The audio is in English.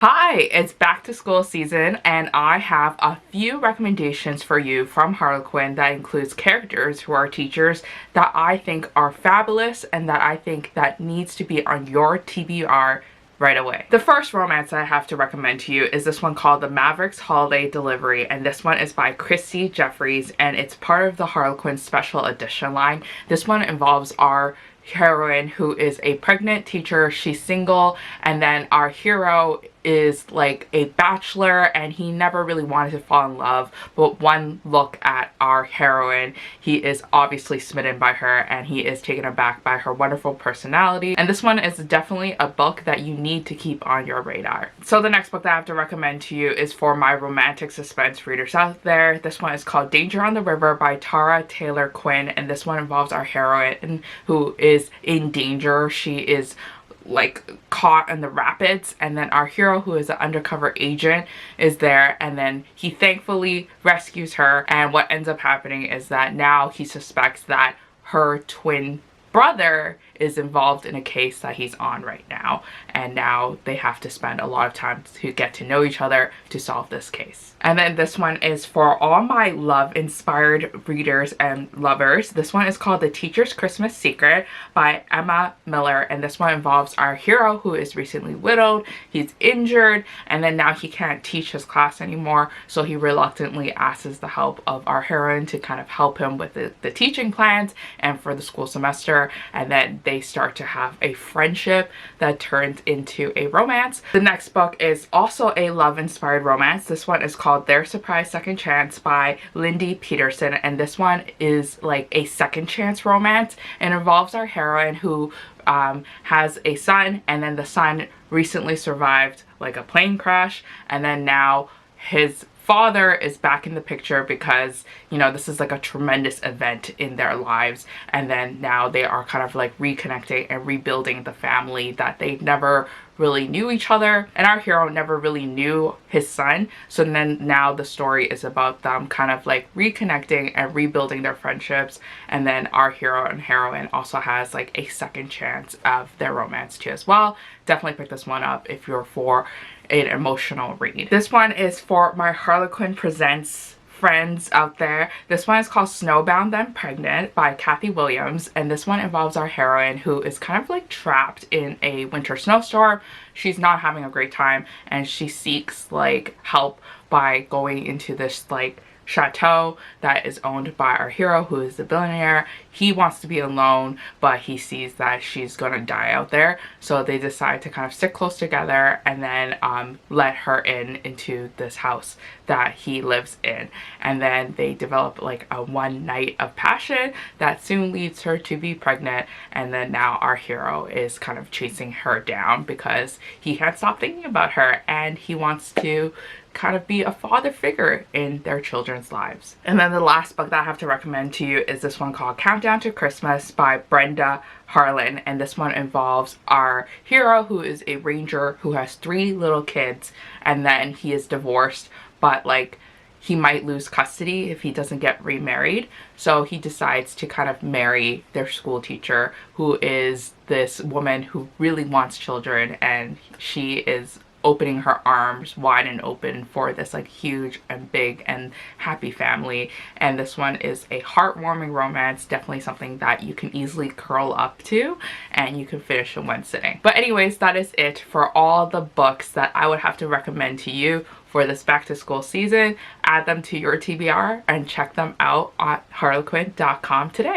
Hi, it's back to school season and I have a few recommendations for you from Harlequin that includes characters who are teachers that I think are fabulous and that I think that needs to be on your TBR right away. The first romance I have to recommend to you is this one called The Mavericks Holiday Delivery, and this one is by Christy Jeffries and it's part of the Harlequin Special Edition line. This one involves our heroine who is a pregnant teacher. She's single, and then our hero is like a bachelor and he never really wanted to fall in love, but one look at our heroine, he is obviously smitten by her and he is taken aback by her wonderful personality. And this one is definitely a book that you need to keep on your radar. So the next book that I have to recommend to you is for my romantic suspense readers out there. This one is called Danger on the River by Tara Taylor Quinn, and this one involves our heroine who is in danger. She is like caught in the rapids, and then our hero, who is an undercover agent, is there, and then he thankfully rescues her. And what ends up happening is that now he suspects that her twin brother is involved in a case that he's on right now, and now they have to spend a lot of time to get to know each other to solve this case. And then this one is for all my love inspired readers and lovers. This one is called The Teacher's Christmas Secret by Emma Miller, and this one involves our hero who is recently widowed. He's injured and then now he can't teach his class anymore, so he reluctantly asks the help of our heroine to kind of help him with the teaching plans and for the school semester, and then they start to have a friendship that turns into a romance. The next book is also a love-inspired romance. This one is called Their Surprise Second Chance by Lindy Peterson, and this one is like a second chance romance and involves our heroine who has a son, and then the son recently survived like a plane crash, and then now his father is back in the picture because, you know, this is like a tremendous event in their lives, and then now they are kind of like reconnecting and rebuilding the family that they never really knew each other, and our hero never really knew his son. So then now the story is about them kind of like reconnecting and rebuilding their friendships, and then our hero and heroine also has like a second chance of their romance too as well. Definitely pick this one up if you're for an emotional read. This one is for my Harlequin Presents friends out there. This one is called Snowbound Then Pregnant by Kathy Williams, and this one involves our heroine who is kind of like trapped in a winter snowstorm. She's not having a great time and she seeks like help by going into this like chateau that is owned by our hero who is the billionaire. He wants to be alone, but he sees that she's gonna die out there, so they decide to kind of stick close together and then let her into this house that he lives in, and then they develop like a one night of passion that soon leads her to be pregnant, and then now our hero is kind of chasing her down because he can't stop thinking about her and he wants to kind of be a father figure in their children's lives. And then the last book that I have to recommend to you is this one called Countdown to Christmas by Brenda Harlan, and this one involves our hero who is a ranger who has 3 little kids, and then he is divorced, but like he might lose custody if he doesn't get remarried, so he decides to kind of marry their school teacher, who is this woman who really wants children, and she is opening her arms wide and open for this like huge and big and happy family. And this one is a heartwarming romance, definitely something that you can easily curl up to and you can finish in one sitting. But anyways, that is it for all the books that I would have to recommend to you for this back to school season. Add them to your TBR and check them out at harlequin.com today.